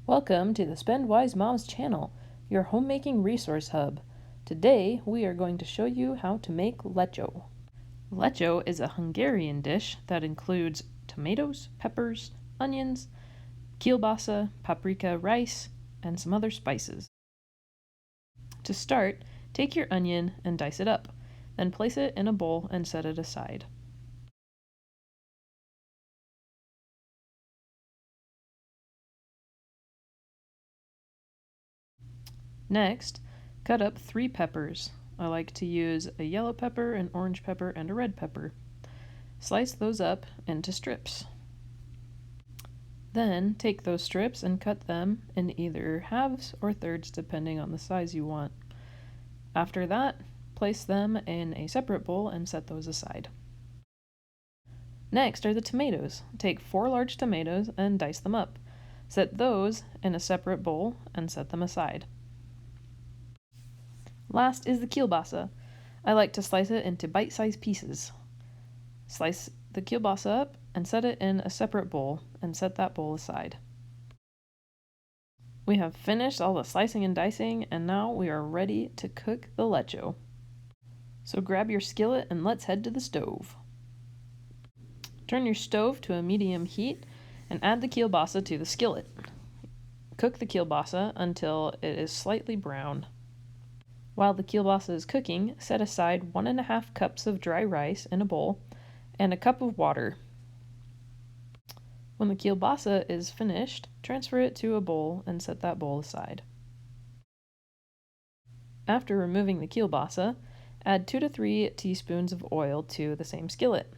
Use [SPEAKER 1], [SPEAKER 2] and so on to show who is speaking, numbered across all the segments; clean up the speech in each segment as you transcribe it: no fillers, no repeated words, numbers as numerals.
[SPEAKER 1] Welcome to the Spendwise Mom's channel, your homemaking resource hub. Today we are going to show you how to make LEH-choh. LEH-choh is a Hungarian dish that includes tomatoes, peppers, onions, kielbasa, paprika, rice, and some other spices. To start, take your onion and dice it up, then place it in a bowl and set it aside. Next, cut up 3 peppers. I like to use a yellow pepper, an orange pepper, and a red pepper. Slice those up into strips. Then take those strips and cut them in either halves or thirds depending on the size you want. After that, place them in a separate bowl and set those aside. Next are the tomatoes. Take 4 large tomatoes and dice them up. Set those in a separate bowl and set them aside. Last is the kielbasa. I like to slice it into bite-sized pieces. Slice the kielbasa up and set it in a separate bowl and set that bowl aside. We have finished all the slicing and dicing, and now we are ready to cook the LEH-choh. So grab your skillet and let's head to the stove. Turn your stove to a medium heat and add the kielbasa to the skillet. Cook the kielbasa until it is slightly brown. While the kielbasa is cooking, set aside 1½ cups of dry rice in a bowl and a cup of water. When the kielbasa is finished, transfer it to a bowl and set that bowl aside. After removing the kielbasa, add 2 to 3 teaspoons of oil to the same skillet.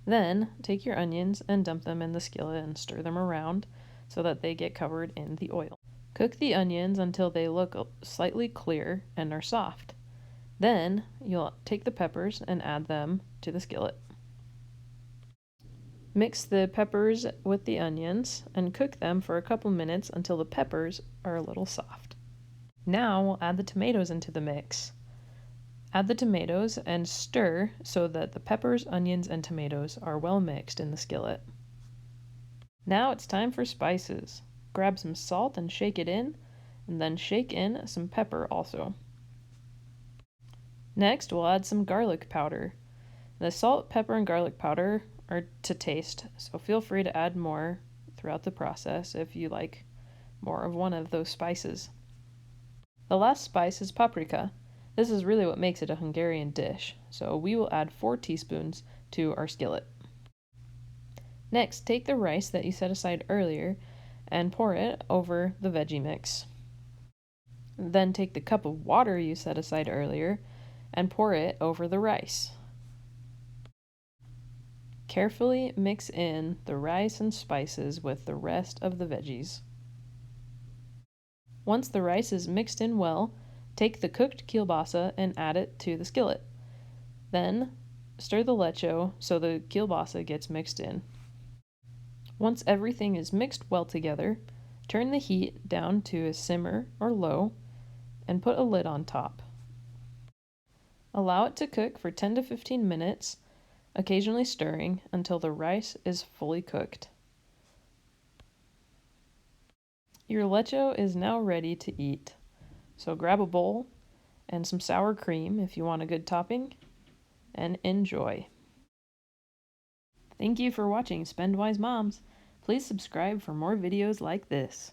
[SPEAKER 1] Then, take your onions and dump them in the skillet and stir them around so that they get covered in the oil. Cook the onions until they look slightly clear and are soft. Then, you'll take the peppers and add them to the skillet. Mix the peppers with the onions and cook them for a couple minutes until the peppers are a little soft. Now we'll add the tomatoes into the mix. Add the tomatoes and stir so that the peppers, onions, and tomatoes are well mixed in the skillet. Now it's time for spices. Grab some salt and shake it in, and then shake in some pepper also. Next, we'll add some garlic powder. The salt, pepper, and garlic powder are to taste, so feel free to add more throughout the process if you like more of one of those spices. The last spice is paprika. This is really what makes it a Hungarian dish, so we will add 4 teaspoons to our skillet. Next, take the rice that you set aside earlier and pour it over the veggie mix. Then take the cup of water you set aside earlier and pour it over the rice. Carefully mix in the rice and spices with the rest of the veggies. Once the rice is mixed in well, take the cooked kielbasa and add it to the skillet. Then stir the LEH-choh so the kielbasa gets mixed in. Once everything is mixed well together, turn the heat down to a simmer or low and put a lid on top. Allow it to cook for 10 to 15 minutes, occasionally stirring until the rice is fully cooked. Your LEH-choh is now ready to eat, so grab a bowl and some sour cream if you want a good topping, and enjoy. Thank you for watching Spendwise Moms. Please subscribe for more videos like this.